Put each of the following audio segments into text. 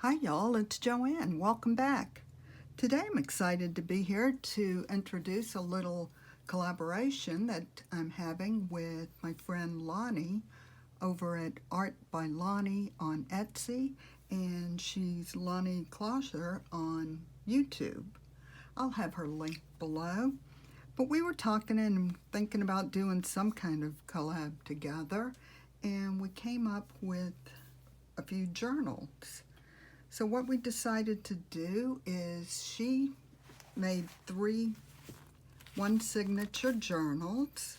Hi y'all, it's Joanne. Welcome back. Today I'm excited to be here to introduce a little collaboration that I'm having with my friend Lonny over at Art by Lonny on Etsy, and she's Lonny Clouser on YouTube. I'll have her link below. But we were talking and thinking about doing some kind of collab together, and we came up with a few journals. So what we decided to do is she made one signature journals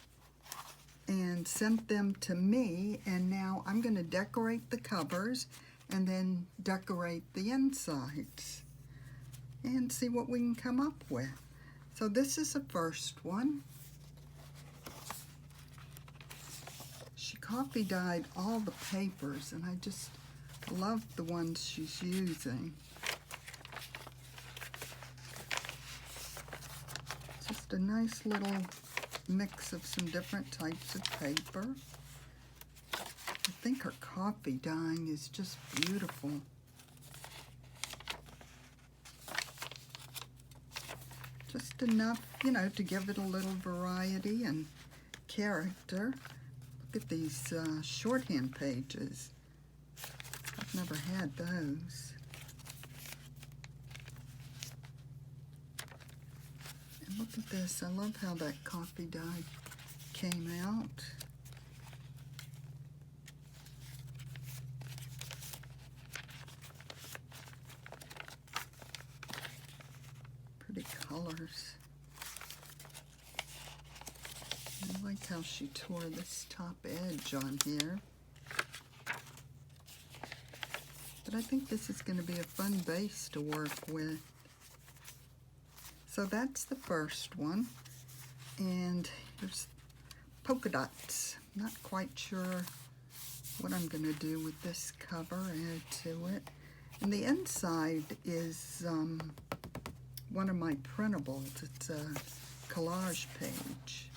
and sent them to me, and now I'm going to decorate the covers and then decorate the insides and see what we can come up with. So this is the first one. She coffee dyed all the papers, and I just love the ones she's using. Just a nice little mix of some different types of paper. I think her coffee dyeing is just beautiful. Just enough, to give it a little variety and character. Look at these shorthand pages. I've never had those. And look at this. I love how that coffee dye came out. Pretty colors. I like how she tore this top edge on here. But I think this is going to be a fun base to work with. So that's the first one. And here's polka dots. Not quite sure what I'm going to do with this cover, add to it. And the inside is one of my printables. It's a collage page.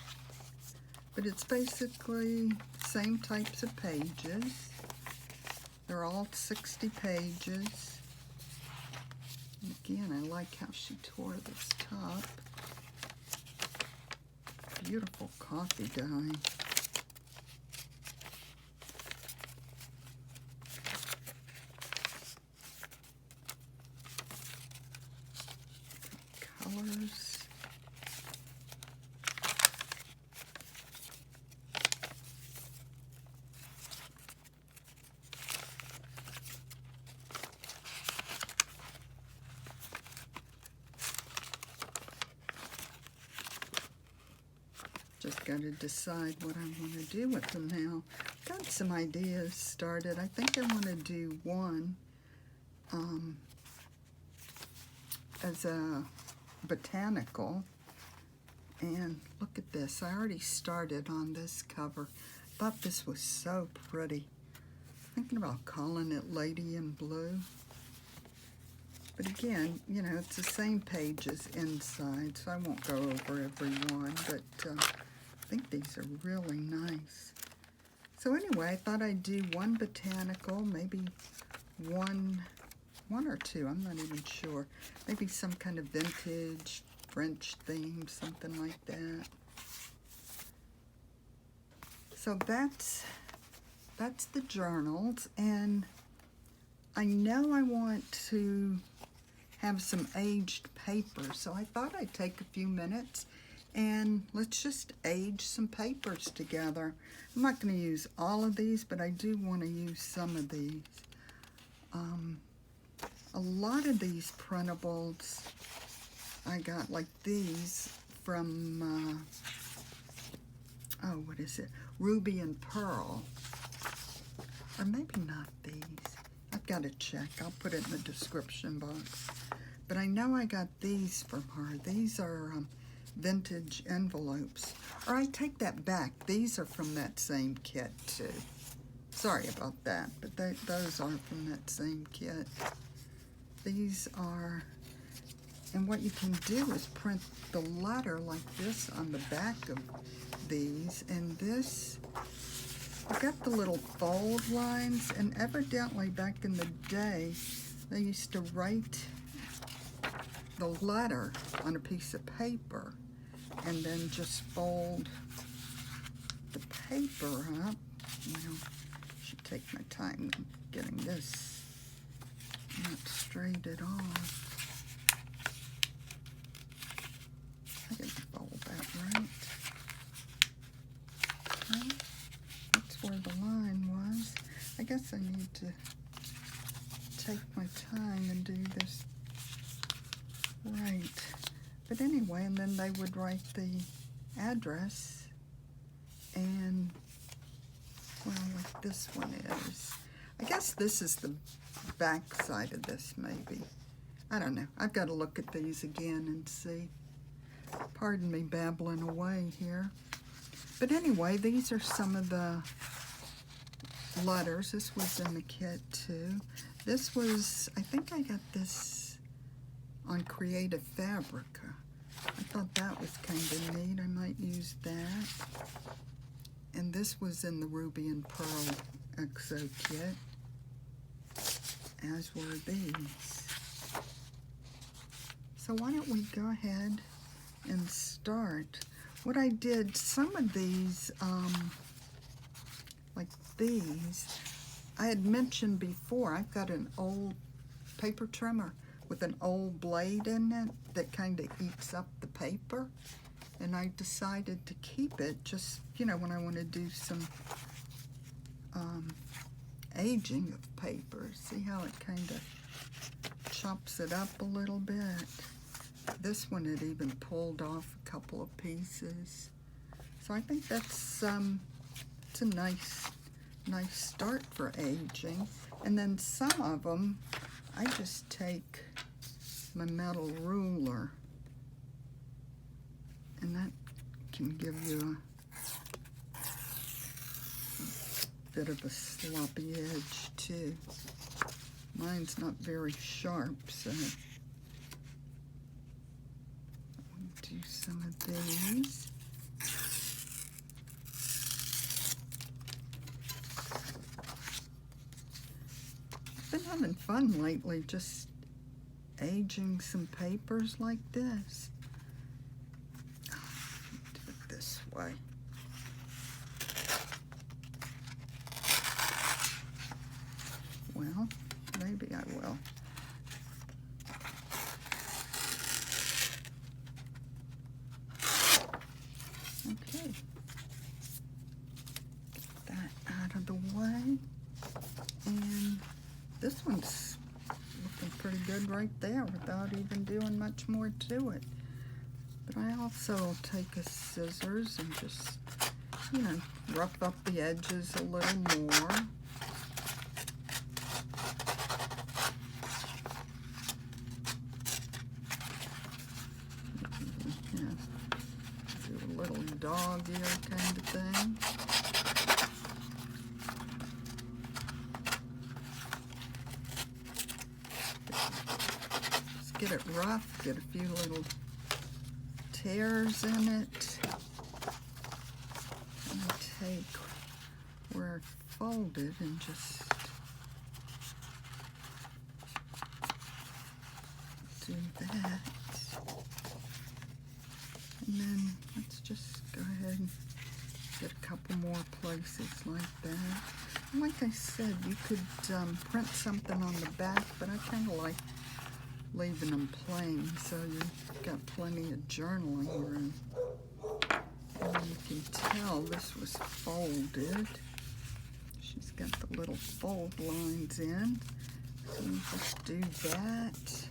But it's basically the same types of pages. They're all 60 pages. And again, I like how she tore this top. Beautiful coffee dye. Colors. Just got to decide what I want to do with them now. Got some ideas started. I think I want to do one as a botanical. And look at this. I already started on this cover. Thought this was so pretty. Thinking about calling it Lady in Blue. But again, it's the same pages inside, so I won't go over every one, but I think these are really nice. So anyway, I thought I'd do one botanical, maybe one or two, I'm not even sure. Maybe some kind of vintage French theme, something like that. So that's the journals, and I know I want to have some aged paper, so I thought I'd take a few minutes and let's just age some papers together. I'm not going to use all of these, but I do want to use some of these. A lot of these printables I got, like these from what is it, Ruby and Pearl, or maybe not these. I've got to check. I'll put it in the description box. But I know I got these from her. These are vintage envelopes. Or I take that back. These are from that same kit too. Sorry about that, but those are from that same kit. These are, and what you can do is print the letter like this on the back of these. And this, I've got the little fold lines, and evidently back in the day, they used to write the letter on a piece of paper and then just fold the paper up. Well, I should take my time getting this not straight at all. I didn't fold that right. Well, that's where the line was. I guess I need to take my time and do this right. But anyway, and then they would write the address, and, well, like this one is. I guess this is the back side of this, maybe. I don't know. I've got to look at these again and see. Pardon me babbling away here. But anyway, these are some of the letters. This was in the kit too. This was, I think I got this on Creative Fabrica. I thought that was kind of neat. I might use that. And this was in the Ruby and Pearl XO kit, as were these. So why don't we go ahead and start. What I did, some of these, like these, I had mentioned before, I've got an old paper trimmer with an old blade in it that kind of eats up the paper. And I decided to keep it just, you know, when I want to do some aging of paper. See how it kind of chops it up a little bit. This one had even pulled off a couple of pieces. So I think that's it's a nice start for aging. And then some of them, I just take my metal ruler, and that can give you a bit of a sloppy edge too. Mine's not very sharp, so do some of these. I've been having fun lately just aging some papers like this. Do it this way. Well, maybe I will. Okay, get that out of the way, and this one's looking pretty good right there without even doing much more to it. But I also will take a scissors and just, you know, rough up the edges a little more. Little dog ear kind of thing. Just get it rough, get a few little tears in it. And I take where it's folded and just do that. And then let's just go ahead and get a couple more places like that. And like I said, you could print something on the back, but I kind of like leaving them plain, so you've got plenty of journaling room. And you can tell this was folded. She's got the little fold lines in. So you just do that.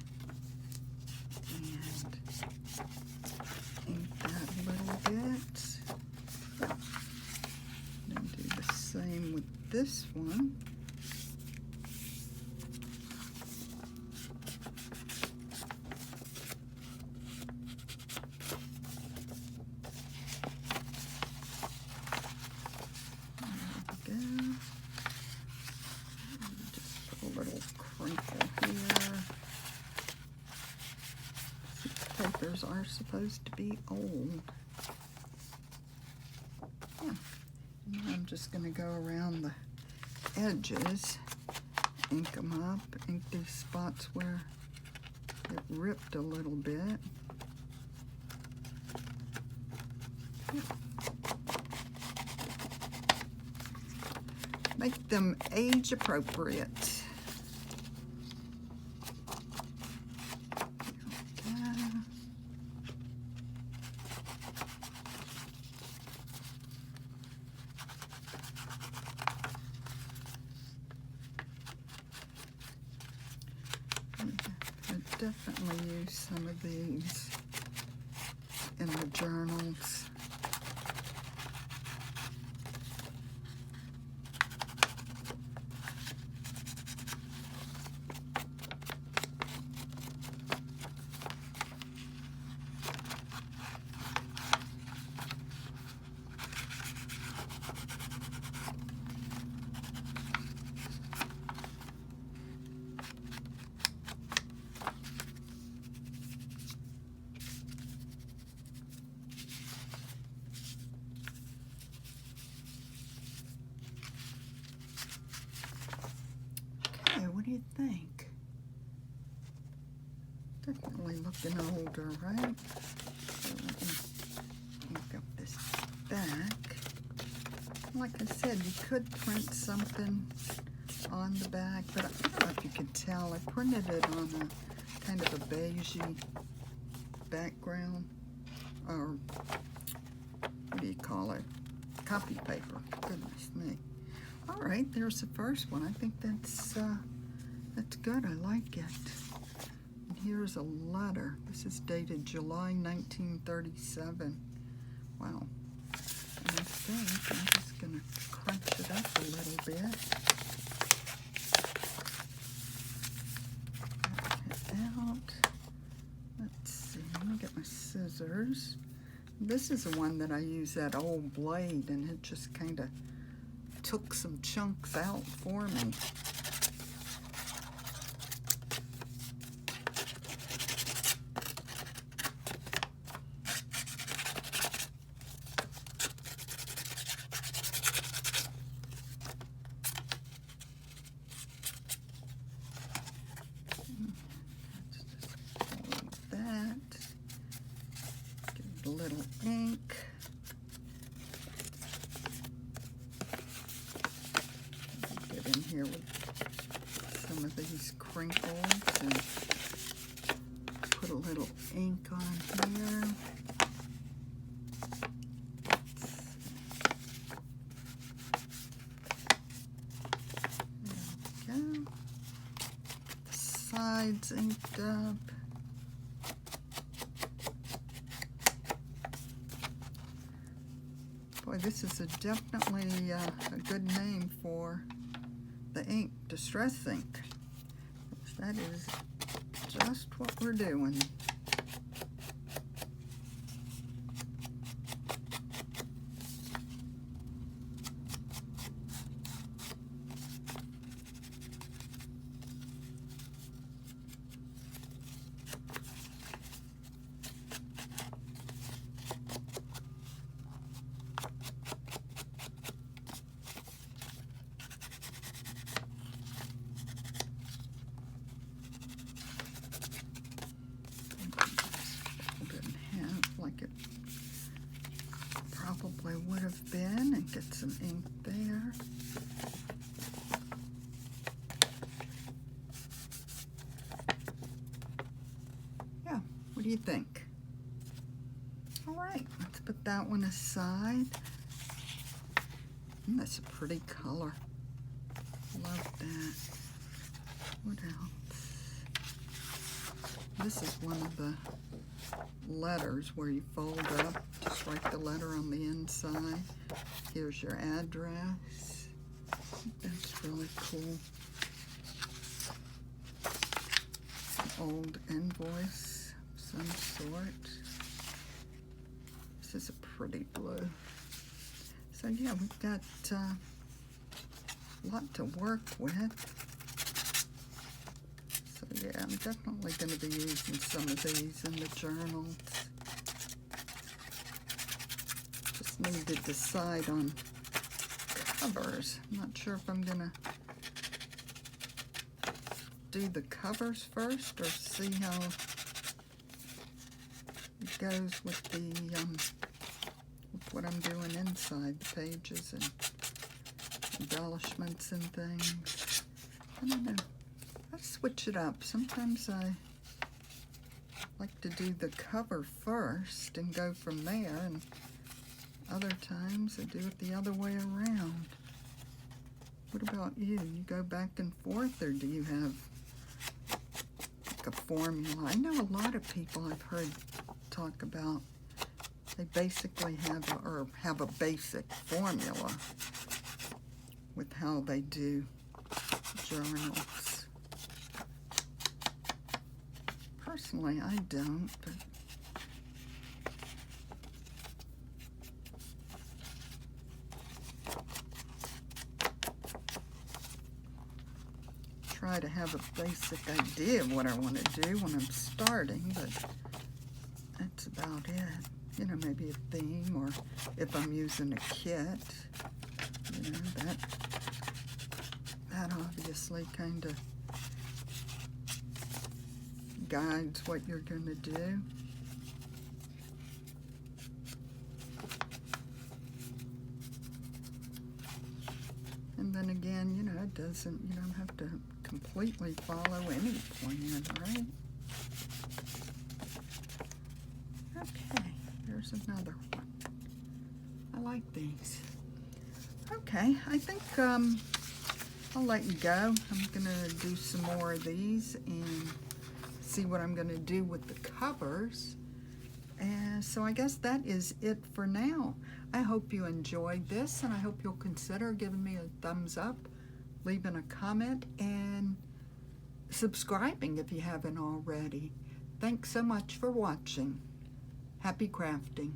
And ink that a little bit. Then do the same with this one. There we go. Just put a little crinkle here. Papers are supposed to be old. Yeah. And I'm just going to go around the edges ink them up, ink these spots where it ripped a little bit. Make them age appropriate. I definitely use some of these in the journals. What do you think? Definitely looking older, right? So let me ink up this back. Like I said, you could print something on the back, but I don't know if you could tell. I printed it on a kind of a beigey background, or what do you call it? Copy paper. Goodness me. All right, there's the first one. I think that's good. I like it. And here's a letter. This is dated July 1937. Wow. And I think I'm just going to crunch it up a little bit. Get it out. Let's see. Let me get my scissors. This is the one that I use that old blade, and it just kind of took some chunks out for me. A little ink. Get in here with some of these crinkles and put a little ink on here. There we go. The sides inked up. Boy, this is definitely a good name for the ink, Distress Ink. That is just what we're doing. Probably would have been, and get some ink there. Yeah, what do you think? All right, let's put that one aside. That's a pretty color. Love that. What else? This is one of the letters where you fold up, just write the letter on the inside. Here's your address. That's really cool. An old invoice of some sort. This is a pretty blue. So yeah, we've got a lot to work with. So yeah, I'm definitely going to be using some of these in the journals. Just need to decide on covers. I'm not sure if I'm going to do the covers first, or see how it goes with the with what I'm doing inside the pages and embellishments and things? I don't know. Let's switch it up. Sometimes I like to do the cover first and go from there, and other times I do it the other way around. What about you? You go back and forth, or do you have like a formula? I know a lot of people I've heard talk about, they basically have a basic formula with how they do journals. Personally, I don't, but try to have a basic idea of what I want to do when I'm starting, but that's about it. You know, maybe a theme, or if I'm using a kit, you know, that obviously kind of guides what you're going to do. And then again, you know, you don't have to completely follow any plan, right? Okay, there's another one. I like these. Okay, I think I'll let you go. I'm gonna do some more of these and see what I'm gonna do with the covers. And so I guess that is it for now. I hope you enjoyed this, and I hope you'll consider giving me a thumbs up, leaving a comment, and subscribing if you haven't already. Thanks so much for watching. Happy crafting.